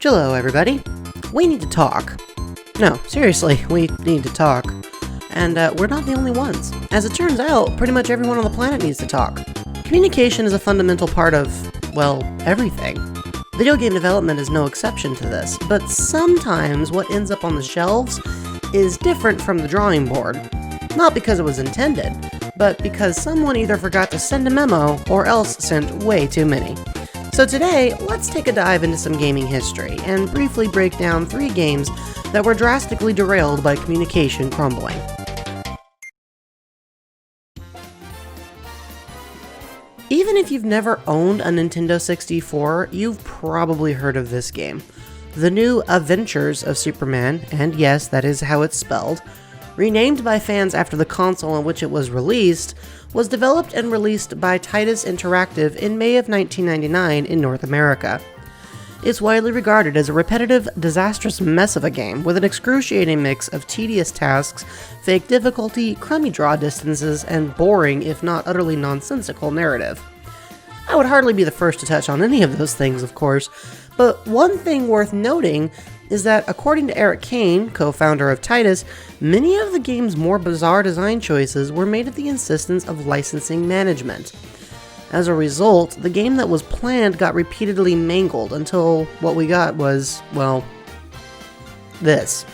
Hello, everybody. We need to talk. No, seriously, we need to talk. And we're not the only ones. As it turns out, pretty much everyone on the planet needs to talk. Communication is a fundamental part of, well, everything. Video game development is no exception to this, but sometimes what ends up on the shelves is different from the drawing board. Not because it was intended, but because someone either forgot to send a memo or else sent way too many. So today, let's take a dive into some gaming history and briefly break down 3 games that were drastically derailed by communication crumbling. Even if you've never owned a Nintendo 64, you've probably heard of this game. The New Adventures of Superman, and yes, that is how it's spelled, renamed by fans after the console on which it was released, was developed and released by Titus Interactive in May of 1999 in North America. It's widely regarded as a repetitive, disastrous mess of a game with an excruciating mix of tedious tasks, fake difficulty, crummy draw distances, and boring, if not utterly nonsensical, narrative. I would hardly be the first to touch on any of those things, of course, but one thing worth noting is that, according to Eric Kane, co-founder of Titus, many of the game's more bizarre design choices were made at the insistence of licensing management. As a result, the game that was planned got repeatedly mangled until what we got was, well, this.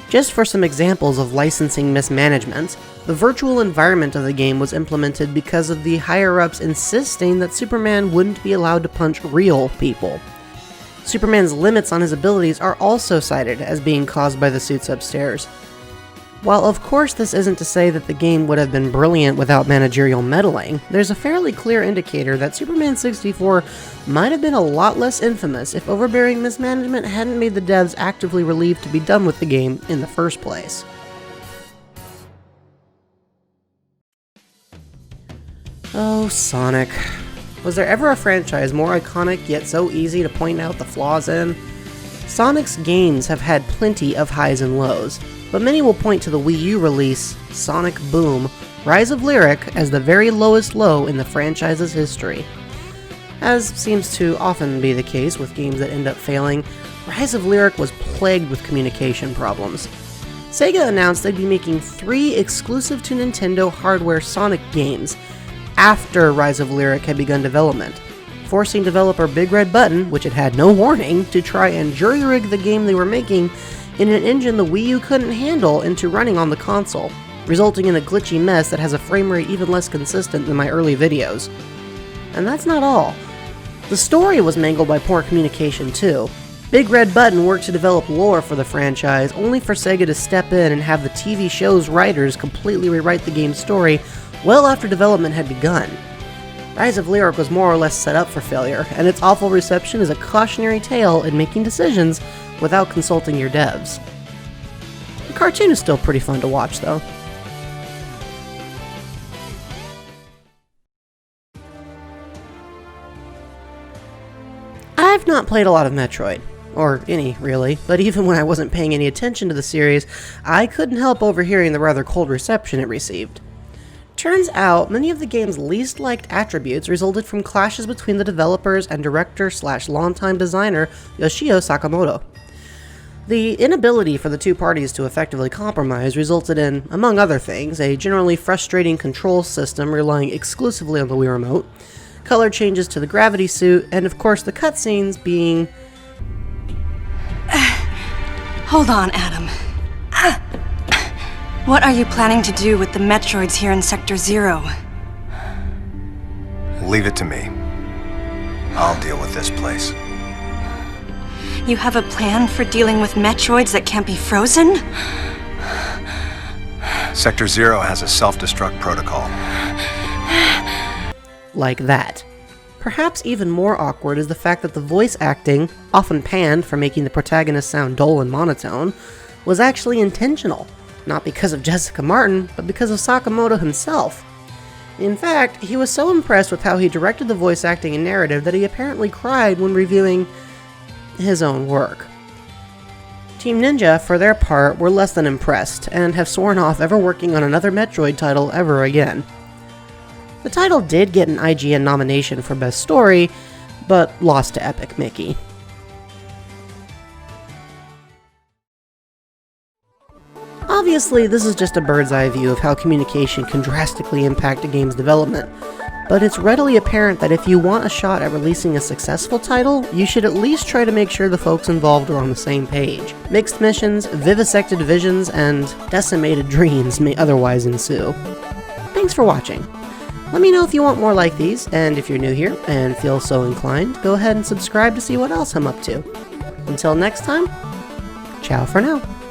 Just for some examples of licensing mismanagement, the virtual environment of the game was implemented because of the higher-ups insisting that Superman wouldn't be allowed to punch real people. Superman's limits on his abilities are also cited as being caused by the suits upstairs. While of course this isn't to say that the game would have been brilliant without managerial meddling, there's a fairly clear indicator that Superman 64 might have been a lot less infamous if overbearing mismanagement hadn't made the devs actively relieved to be done with the game in the first place. Oh, Sonic. Was there ever a franchise more iconic yet so easy to point out the flaws in? Sonic's games have had plenty of highs and lows, but many will point to the Wii U release, Sonic Boom, Rise of Lyric, as the very lowest low in the franchise's history. As seems to often be the case with games that end up failing, Rise of Lyric was plagued with communication problems. Sega announced they'd be making 3 exclusive to Nintendo hardware Sonic games after Rise of Lyric had begun development, forcing developer Big Red Button, which had had no warning, to try and jury-rig the game they were making in an engine the Wii U couldn't handle into running on the console, resulting in a glitchy mess that has a frame rate even less consistent than my early videos. And that's not all. The story was mangled by poor communication too. Big Red Button worked to develop lore for the franchise, only for Sega to step in and have the TV show's writers completely rewrite the game's story well after development had begun. Rise of Lyric was more or less set up for failure, and its awful reception is a cautionary tale in making decisions without consulting your devs. The cartoon is still pretty fun to watch, though. I've not played a lot of Metroid, or any, really, but even when I wasn't paying any attention to the series, I couldn't help overhearing the rather cold reception it received. Turns out, many of the game's least liked attributes resulted from clashes between the developers and director/longtime designer Yoshio Sakamoto. The inability for the two parties to effectively compromise resulted in, among other things, a generally frustrating control system relying exclusively on the Wii Remote, color changes to the gravity suit, and of course the cutscenes being... Hold on, Adam. What are you planning to do with the Metroids here in Sector 0? Leave it to me. I'll deal with this place. You have a plan for dealing with Metroids that can't be frozen? Sector 0 has a self-destruct protocol. Like that. Perhaps even more awkward is the fact that the voice acting, often panned for making the protagonist sound dull and monotone, was actually intentional. Not because of Jessica Martin, but because of Sakamoto himself. In fact, he was so impressed with how he directed the voice acting and narrative that he apparently cried when reviewing his own work. Team Ninja, for their part, were less than impressed, and have sworn off ever working on another Metroid title ever again. The title did get an IGN nomination for Best Story, but lost to Epic Mickey. Obviously, this is just a bird's eye view of how communication can drastically impact a game's development, but it's readily apparent that if you want a shot at releasing a successful title, you should at least try to make sure the folks involved are on the same page. Mixed missions, vivisected visions, and decimated dreams may otherwise ensue. Thanks for watching. Let me know if you want more like these, and if you're new here and feel so inclined, go ahead and subscribe to see what else I'm up to. Until next time, ciao for now.